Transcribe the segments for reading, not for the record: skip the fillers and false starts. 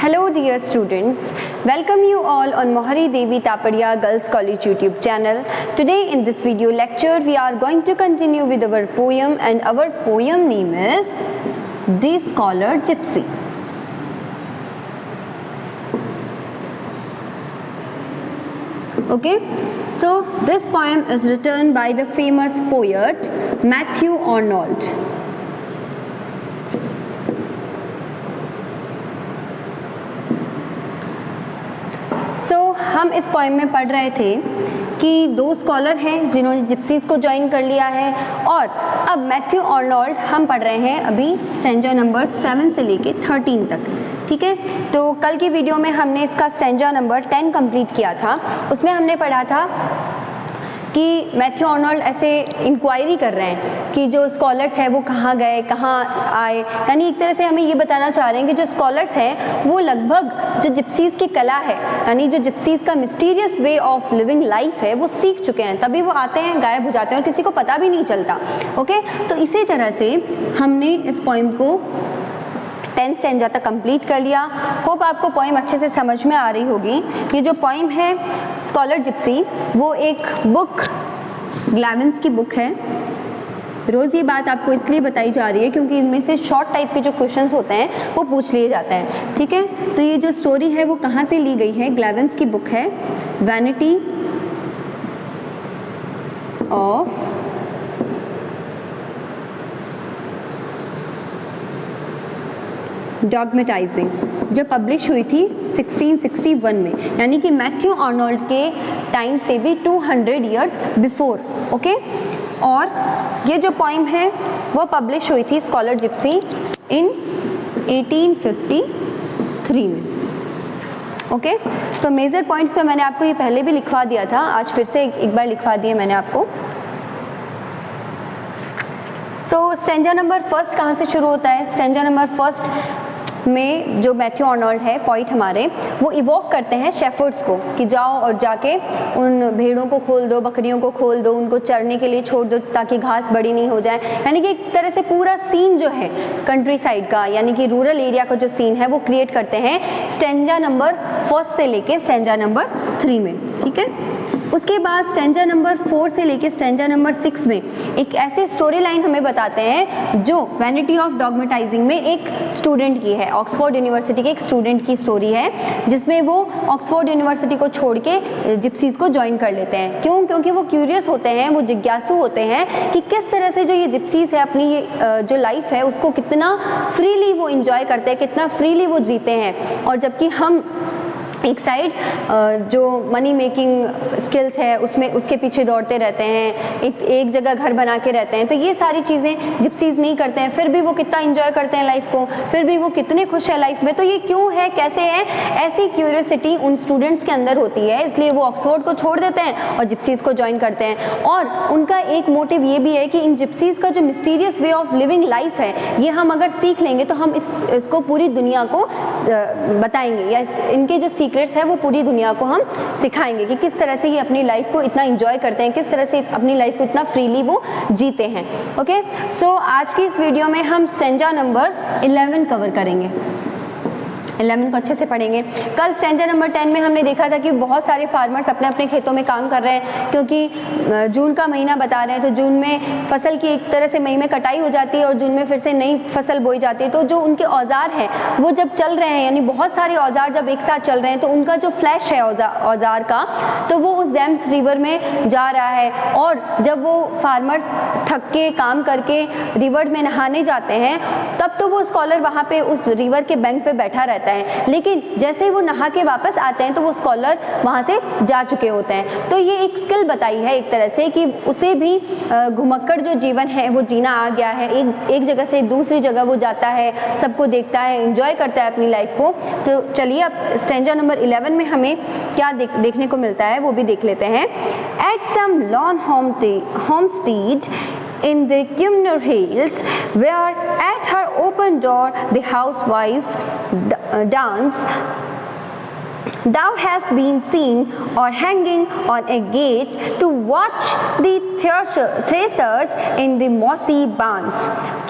Hello dear students, welcome you all on Mohari Devi Tapadia Girls College YouTube channel. Today in this video lecture we are going to continue with our poem, and our poem name is The Scholar Gypsy. Okay, so this poem is written by the famous poet Matthew Arnold. हम इस poem में पढ़ रहे थे कि दो scholar हैं जिन्होंने जिप्सीज को ज्वाइन कर लिया है, और अब मैथ्यू आर्नोल्ड हम पढ़ रहे हैं अभी स्टैंजा नंबर 7 से लेके 13 तक। ठीक है, तो कल की वीडियो में हमने इसका स्टैंजा नंबर 10 कंप्लीट किया था। उसमें हमने पढ़ा था कि मैथ्यू आर्नोल्ड ऐसे इंक्वायरी कर रहे हैं कि जो स्कॉलर्स हैं वो कहाँ गए, कहाँ आए, यानी एक तरह से हमें ये बताना चाह रहे हैं कि जो स्कॉलर्स हैं वो लगभग जो जिप्सीज़ की कला है, यानी जो जिप्सीज़ का mysterious way of living life है वो सीख चुके हैं, तभी वो आते हैं, गायब हो जाते हैं और किसी को पता भी नहीं चलता। ओके, तो इसी तरह से हमने इस पोएम को 10 स्टैंजा तक कंप्लीट कर लिया। होप आपको पोएम अच्छे से समझ में आ रही होगी। ये जो पोएम है स्कॉलर जिप्सी, वो एक बुक, ग्लैविन्स की बुक है। रोज़ ये बात आपको इसलिए बताई जा रही है क्योंकि इनमें से शॉर्ट टाइप के जो क्वेश्चंस होते हैं वो पूछ लिए जाते हैं। ठीक है, तो ये जो स्टोरी है वो कहाँ से ली गई है? ग्लैविन्स की बुक है वैनिटी ऑफ डॉगमेटाइजिंग, जो पब्लिश हुई थी 1661 में, यानी कि मैथ्यू आर्नोल्ड के टाइम से भी 200 ईयर्स बिफोर। ओके, और ये जो पोएम है वो पब्लिश हुई थी स्कॉलर जिप्सी इन 1853 में। ओके, तो मेजर पॉइंट्स में मैंने आपको ये पहले भी लिखवा दिया था, आज फिर से एक बार लिखवा दिया मैंने आपको। सो स्टैंजा नंबर फर्स्ट कहाँ से शुरू होता है? स्टैंजा नंबर फर्स्ट में जो मैथ्यू आर्नोल्ड है पोइट हमारे, वो इवोक करते हैं शेफर्ड्स को कि जाओ और जाके उन भेड़ों को खोल दो, बकरियों को खोल दो, उनको चरने के लिए छोड़ दो ताकि घास बड़ी नहीं हो जाए। यानी कि एक तरह से पूरा सीन जो है कंट्री साइड का, यानी कि रूरल एरिया का जो सीन है वो क्रिएट करते हैं स्टैंजा नंबर फर्स्ट से लेके स्टैंजा नंबर 3 में। ठीक है, उसके बाद स्टैंजा नंबर 4 से लेके स्टैंजा नंबर 6 में एक ऐसे स्टोरी लाइन हमें बताते हैं जो वैनिटी ऑफ डॉगमेटाइजिंग में एक स्टूडेंट की है, ऑक्सफोर्ड यूनिवर्सिटी के एक स्टूडेंट की स्टोरी है, जिसमें वो ऑक्सफोर्ड यूनिवर्सिटी को छोड़ के जिप्सीज को ज्वाइन कर लेते हैं। क्यों? क्योंकि वो क्यूरियस होते हैं, वो जिज्ञासु होते हैं कि किस तरह से जो ये जिप्सीज है अपनी ये जो लाइफ है उसको कितना फ्रीली वो इंजॉय करते हैं, कितना फ्रीली वो जीते हैं। और जबकि हम एक साइड जो मनी मेकिंग स्किल्स है उसमें उसके पीछे दौड़ते रहते हैं, एक जगह घर बना के रहते हैं, तो ये सारी चीज़ें जिप्सीज नहीं करते हैं। फिर भी वो कितना एंजॉय करते हैं लाइफ को, फिर भी वो कितने खुश है लाइफ में। तो ये क्यों है, कैसे है? ऐसी क्यूरियोसिटी उन स्टूडेंट्स के अंदर होती है, इसलिए वो ऑक्सफोर्ड को छोड़ देते हैं और जिप्सीज को ज्वाइन करते हैं। और उनका एक मोटिव ये भी है कि इन जिप्सीज का जो mysterious way of living life है, ये हम अगर सीख लेंगे तो हम इसको पूरी दुनिया को बताएंगे, या इनके जो सीक्रेट्स है वो पूरी दुनिया को हम सिखाएंगे कि किस तरह से ये अपनी लाइफ को इतना एंजॉय करते हैं, किस तरह से अपनी लाइफ को इतना फ्रीली वो जीते हैं। ओके, सो आज की इस वीडियो में हम स्टैंजा नंबर 11 कवर करेंगे, 11 को अच्छे से पढ़ेंगे। कल स्टैंजा नंबर 10 में हमने देखा था कि बहुत सारे फार्मर्स अपने अपने खेतों में काम कर रहे हैं, क्योंकि जून का महीना बता रहे हैं, तो जून में फसल की एक तरह से मई में कटाई हो जाती है और जून में फिर से नई फसल बोई जाती है। तो जो उनके औजार हैं वो जब चल रहे हैं, यानी बहुत सारे औजार जब एक साथ चल रहे हैं, तो उनका जो फ्लैश है औजार का, तो वो उस डैम्स रिवर में जा रहा है। और जब वो फार्मर्स थक के काम करके रिवर में नहाने जाते हैं, तब तो वो स्कॉलर वहाँ पे उस रिवर के बैंक पे बैठा रहता है, लेकिन जैसे ही वो नहा के वापस आते हैं तो वो स्कॉलर वहाँ से जा चुके होते हैं। तो ये एक स्किल बताई है एक तरह से कि उसे भी घुमक्कड़ जो जीवन है वो जीना आ गया है, एक जगह से दूसरी जगह वो जाता है, सबको देखता है, एंजॉय करता है अपनी लाइफ को। तो चलिए अब स्टैंजा नंबर 11 में हमें क्या देखने को मिलता है वो भी देख लेते हैं। At some lone homestead in the Cumnor Hills, where at her open door the housewife danced Thou hast been seen or hanging on a gate to watch the threshers in the mossy barns.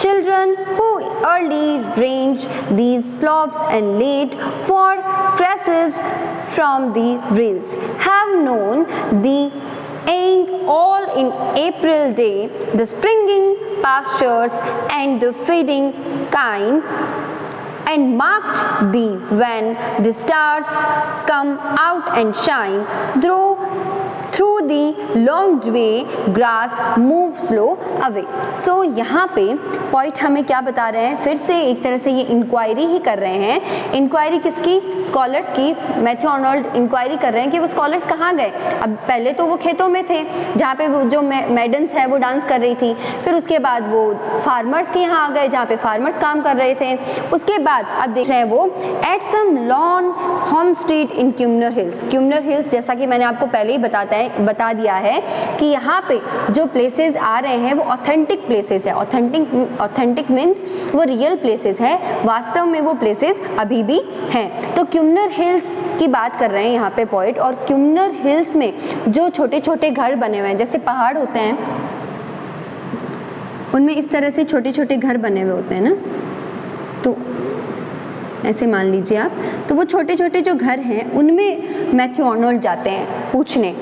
Children who early range these slopes and late for cresses from the rills have known the airing all in April day, the springing pastures and the feeding kine, and marked thee when the stars come out and shine through the long way grass move slow away. So यहाँ पे point हमें क्या बता रहे हैं, फिर से एक तरह से ये इंक्वायरी ही कर रहे हैं। इंक्वायरी किसकी? स्कॉलर्स की। मैथ्यू आर्नोल्ड इंक्वायरी कर रहे हैं कि वो स्कॉलर्स कहाँ गए। अब पहले तो वो खेतों में थे जहाँ पे वो जो मैडन्स है वो डांस कर रही थी, फिर उसके बाद वो फार्मर्स के यहाँ आ गए जहाँ पे फार्मर्स काम कर रहे थे। उसके बाद अब देख रहे हैं वो at some lawn home street in क्यूमनर हिल्स। क्यूमनर हिल्स जैसा कि मैंने आपको पहले ही बता दिया है कि यहाँ पे जो प्लेसेस आ रहे हैं वो ऑथेंटिक प्लेसेस है। ऑथेंटिक मीन्स वो रियल प्लेसेस है, वास्तव में वो प्लेसेस अभी भी हैं। तो क्यूमनर हिल्स की बात कर रहे हैं यहाँ पे पोएट। और क्यूमनर हिल्स में जो छोटे छोटे घर बने हुए हैं, जैसे पहाड़ होते हैं उनमें इस तरह से छोटे छोटे घर बने हुए होते हैं ना, तो ऐसे मान लीजिए आप, तो वो छोटे छोटे जो घर हैं उनमें मैथ्यू आर्नोल्ड जाते हैं पूछने।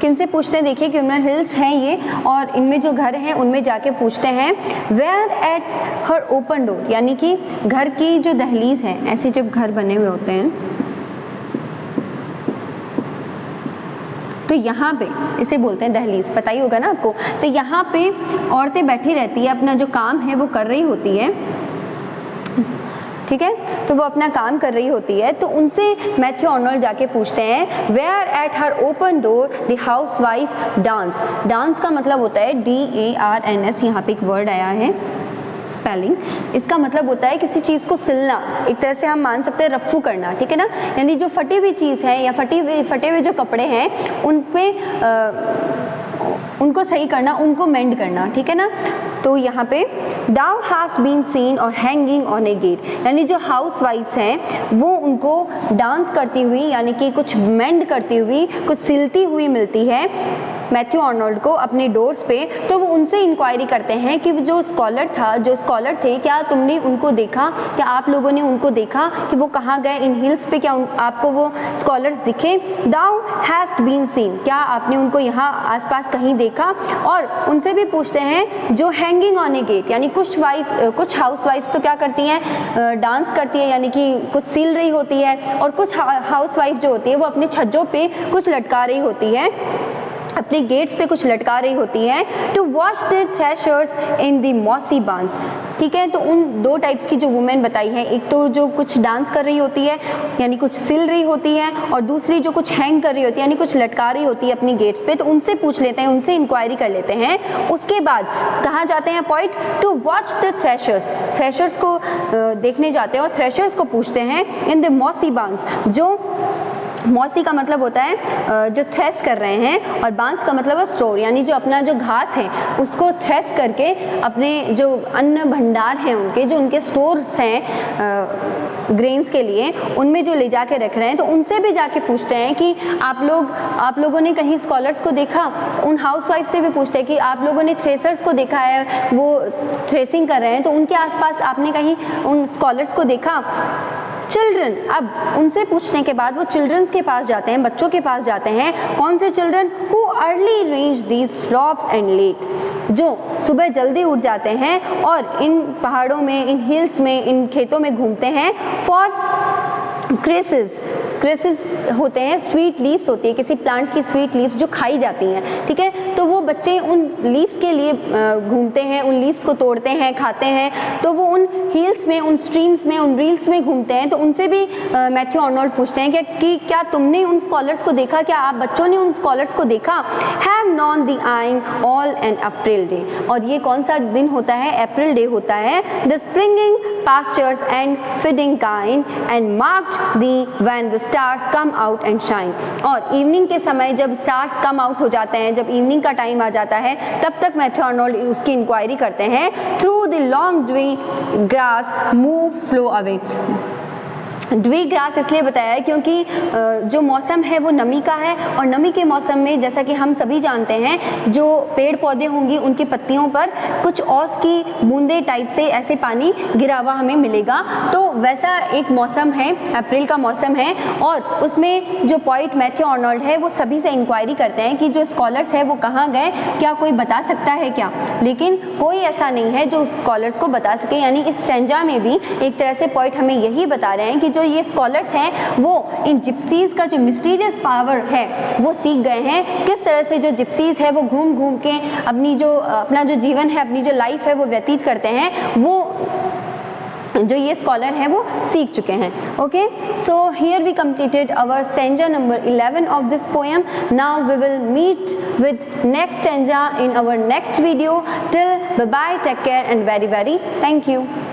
किनसे पूछते हैं? देखिए क्यूमनर हिल्स हैं ये, और इनमें जो घर हैं उनमें जाके पूछते हैं where at her open door, यानी कि घर की जो दहलीज है, ऐसे जब घर बने हुए होते हैं तो यहाँ पे इसे बोलते हैं दहलीज, पता ही होगा ना आपको। तो यहाँ पे औरतें बैठी रहती है, अपना जो काम है वो कर रही होती है, ठीक है, तो वो अपना काम कर रही होती है। तो उनसे मैथ्यू आर्नोल्ड जाके पूछते हैं where at her open door the house wife dance. Dance का मतलब होता है DARNS, यहाँ पे एक वर्ड आया है स्पेलिंग, इसका मतलब होता है किसी चीज़ को सिलना, एक तरह से हम मान सकते हैं रफ्फू करना, ठीक है ना, यानी जो फटी हुई चीज़ है या फटे हुए जो कपड़े हैं उन पे उनको सही करना, उनको मेंड करना, ठीक है ना। तो यहाँ पे दाउ हैज बीन सीन और हैंगिंग ऑन ए गेट, यानी जो हाउस वाइफ्स हैं वो उनको डांस करती हुई, यानी कि कुछ मेंड करती हुई, कुछ सिलती हुई मिलती है मैथ्यू आर्नोल्ड को अपने डोर्स पे। तो वो उनसे इंक्वायरी करते हैं कि जो स्कॉलर थे, क्या तुमने उनको देखा, क्या आप लोगों ने उनको देखा कि वो कहाँ गए इन हिल्स पे, क्या आपको वो स्कॉलर्स दिखे? दाउ हैज बीन सीन, क्या आपने उनको यहाँ आसपास कहीं देखा? और उनसे भी पूछते हैं जो हैंगिंग ऑन ए गेट, यानी कुछ हाउस वाइफ्स तो क्या करती हैं, डांस करती है, यानी कि कुछ सिल रही होती है, और कुछ हाउस वाइफ जो होती है वो अपने छज्जों पे कुछ लटका रही होती है, अपने गेट्स पे कुछ लटका रही होती है। To watch the threshers in the mossy barns, ठीक है। तो उन दो टाइप्स की जो वुमेन बताई है, एक तो जो कुछ डांस कर रही होती है यानी कुछ सिल रही होती है, और दूसरी जो कुछ हैंग कर रही होती है यानी कुछ लटका रही होती है अपनी गेट्स पे। तो उनसे पूछ लेते हैं, उनसे इंक्वायरी कर लेते हैं। उसके बाद कहाँ जाते हैं point? To watch the threshers को देखने जाते हैं और थ्रेशर्स को पूछते हैं इन द मॉसी बांस। जो मॉसी का मतलब होता है जो थ्रेस कर रहे हैं, और बांस का मतलब है स्टोर, यानी जो अपना जो घास है उसको थ्रेस करके अपने जो अन्न भंडार हैं उनके, जो उनके स्टोर्स हैं ग्रेन्स के लिए, उनमें जो ले जाके रख रहे हैं। तो उनसे भी जाके पूछते हैं कि आप लोगों ने कहीं स्कॉलर्स को देखा? उन हाउसवाइफ से भी पूछते हैं कि आप लोगों ने थ्रेसर्स को देखा है, वो थ्रेसिंग कर रहे हैं, तो उनके आसपास आपने कहीं उन स्कॉलर्स को देखा? चिल्ड्रन, अब उनसे पूछने के बाद वो चिल्ड्रंस के पास जाते हैं, बच्चों के पास जाते हैं। कौन से children? Who early range these slopes and let, जो सुबह जल्दी उठ जाते हैं और इन पहाड़ों में, इन हिल्स में, इन खेतों में घूमते हैं। फॉर क्रेसेस होते हैं, स्वीट लीव्स होती है किसी प्लांट की, स्वीट लीव्स जो खाई जाती हैं, ठीक है। तो वो बच्चे उन लीव्स के लिए घूमते हैं, उन लीव्स को तोड़ते हैं, खाते हैं। तो वो उन हिल्स में, उन स्ट्रीम्स में, उन रील्स में घूमते हैं। तो उनसे भी मैथ्यू आर्नोल्ड पूछते हैं कि क्या तुमने उन स्कॉलर्स को देखा, क्या आप बच्चों ने उन स्कॉलर्स को देखा? Have known the eyeing all N April day, और ये कौन सा दिन होता है? अप्रैल डे होता है। The springing pastures and feeding kine and marked the when the stars come out and shine, और इवनिंग के समय जब स्टार्स कम आउट हो जाते हैं, जब इवनिंग का टाइम आ जाता है, तब तक मैथ्यू आर्नोल्ड उसकी इंक्वायरी करते हैं। Through the long dry grass move slow away, द्विग्रास इसलिए बताया है क्योंकि जो मौसम है वो नमी का है, और नमी के मौसम में जैसा कि हम सभी जानते हैं जो पेड़ पौधे होंगी उनकी पत्तियों पर कुछ ओस की बूंदे टाइप से ऐसे पानी गिरा हुआ हमें मिलेगा। तो वैसा एक मौसम है, अप्रैल का मौसम है, और उसमें जो पोइट मैथ्यू आर्नोल्ड है वो सभी से इंक्वायरी करते हैं कि जो स्कॉलर्स है वो कहाँ गए, क्या कोई बता सकता है क्या, लेकिन कोई ऐसा नहीं है जो स्कॉलर्स को बता सके। यानी इस स्टैंजा में भी एक तरह से पोइट हमें यही बता रहे हैं कि जो ये स्कॉलर्स हैं वो इन जिप्सीज का जो मिस्टीरियस पावर है वो सीख गए हैं, किस तरह से जो जिप्सीज है वो घूम घूम के अपना जो जीवन है, अपनी जो लाइफ है वो व्यतीत करते हैं, वो जो ये स्कॉलर हैं वो सीख चुके हैं। Okay, so here we completed our stanza number 11 of this poem. Now we will meet with next stanza in our next video. Till bye bye, take care and very thank you.